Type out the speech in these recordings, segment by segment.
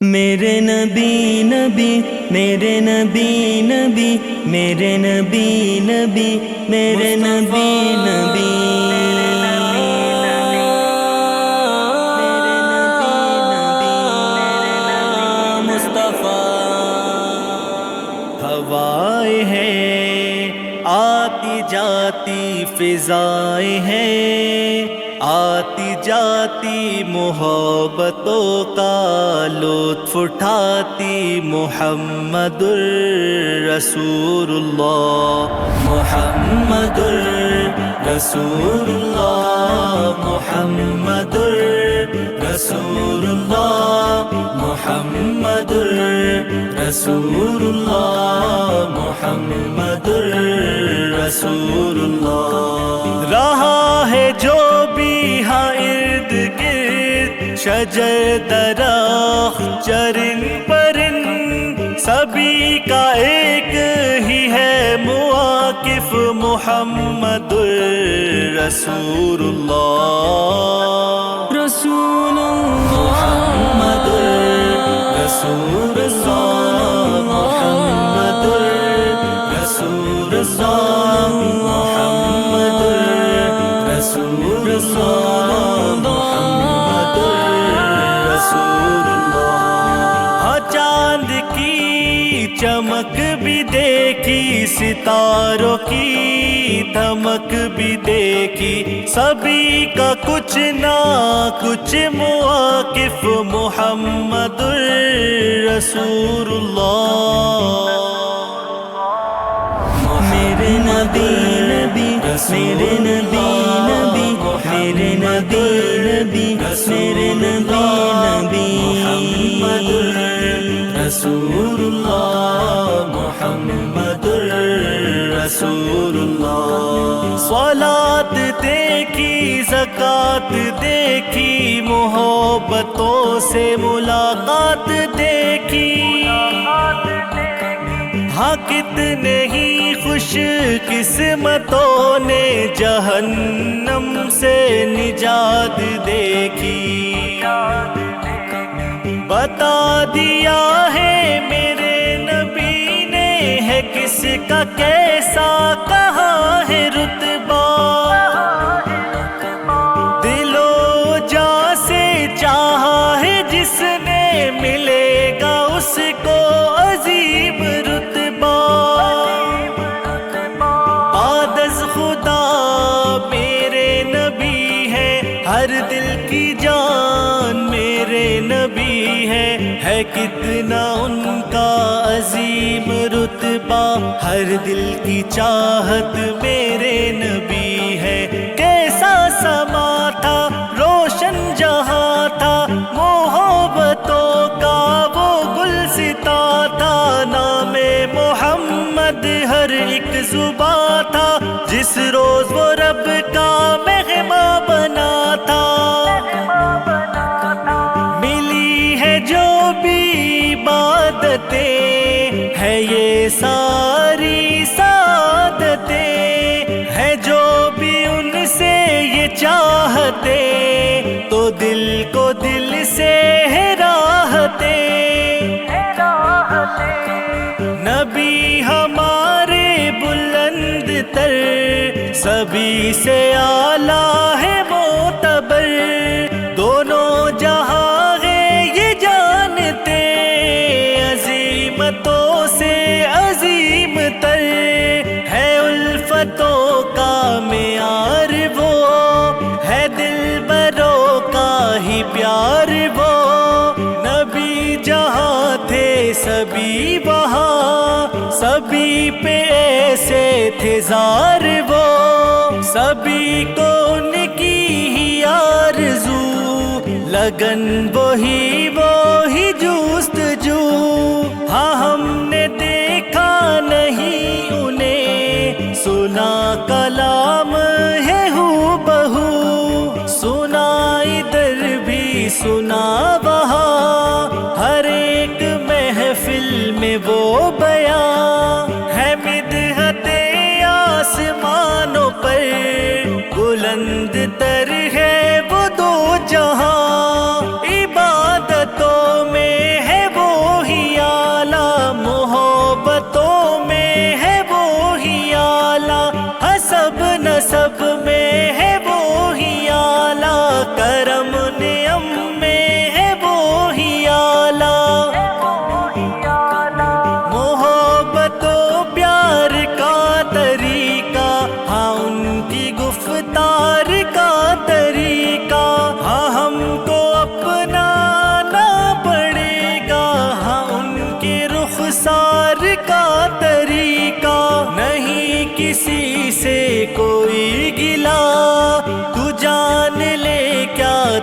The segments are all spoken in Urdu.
میرے نبی نبی میرے نبی نبی میرے نبی نبی میرے نبی نبی مصطفیٰ ہوائیں ہیں آتی جاتی فضائیں ہیں آتی جاتی محبتوں کا لطف اٹھاتی محمد الرسول اللہ محمد الرسول اللہ محمد الرسول اللہ محمد الرسول اللہ محمد الرسول اللہ رہا ہے جو بھی ہاں ارد گرد شجر درخت چرن پرند سبھی کا ایک ہی ہے مواقف محمد الرسول اللہ رسول اللہ محمد الرسول اللہ محمد الرسول اللہ محمد الرسول اللہ محمد الرسول اللہ چاند کی چمک بھی دیکھی ستاروں کی دھمک بھی دیکھی سبھی کا کچھ نہ کچھ مواقف محمد الرسول اللہ میرے نبی نبی میرے نبی نبی میرے نبی نبی میرے نبی نبی محمد الرسول اللہ محمد الرسول اللہ صلات دیکھی زکات دیکھی محبتوں سے ملاقات دیکھی ہاں کتنے ہی خوش قسمتوں نے جہنم سے نجات دیکھی بتا دیا ہے میرے نبی نے ہے کس کا کیسا کہاں ہے رتبہ دل و جاں سے چاہا ہے جس نے ملے گا اس کو عظیم رتبہ بعد از خدا میرے نبی ہے ہر دل کی جان میرے نبی ہے کتنا ان کا عظیم رتبہ ہر دل کی چاہت میرے نبی ہے کیسا سما تھا روشن جہاں تھا محبتوں کا وہ گلستا تھا نام محمد ہر ایک زباں تھا جس روز وہ رب کا مہمان بنا تھا ملی ہے جو بھی عبادتیں ہے یہ ساری سعادتیں ہے جو بھی ان سے یہ چاہتے تو دل کو دل سے ہے راحتیں نبی ہمارے بلند تر سبھی سے اعلیٰ ہے معتبر دونوں جہاں ہے یہ جانتے عظیمتوں سے عظیم تر ہے الفتوں کا معیار وہ ہے دلبروں کا ہی پیار وہ نبی جہاں تھے سبھی وہاں سبھی پہ ایسے تھے زار وہ سبھی کو ان کی ہی آرزو لگن وہی جستجو ہاں ہم نے دیکھا نہیں انہیں سنا کلام ہے ہو بہو سنا ادھر بھی سنا وہاں ہر ایک محفل میں وہ بیان ہے مدحت آسمانوں پر بلند تر ہے وہ دو جہاں عبادتوں میں ہے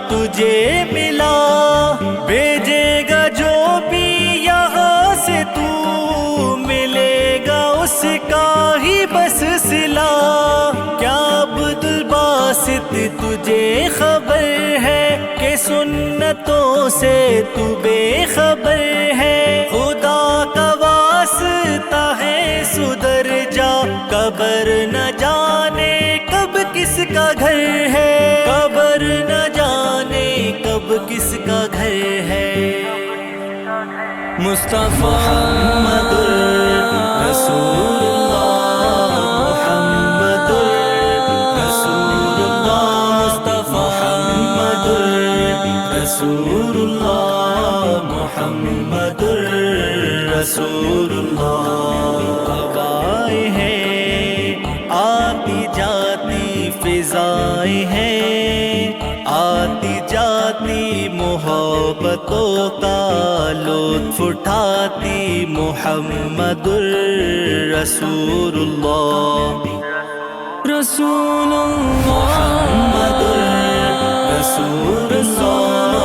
تجھے ملا، بھیجے گا جو بھی یہاں سے تو، ملے گا اس کا ہی بس صلہ۔ کیا عبد الباسط تجھے خبر ہے کہ سنتوں سے تو بے خبر ہے؟ خدا کا واسطہ ہے سدھر جا، قبر نہ جانے کب کس کا گھر ہے، قبر نہ جانے کب کس کا گھر ہے۔ مصطفیٰ محمد رسول اللہ، محمد رسول اللہ، مصطفیٰ محمد رسول اللہ، محمد رسول اللہ۔ ہوائیں ہیں آتی جاتی، فضائیں ہیں آتی جاتی، محبتوں کا لطف اٹھاتی، محمد رسول اللہ، رسول اللہ، محمد رسول اللہ،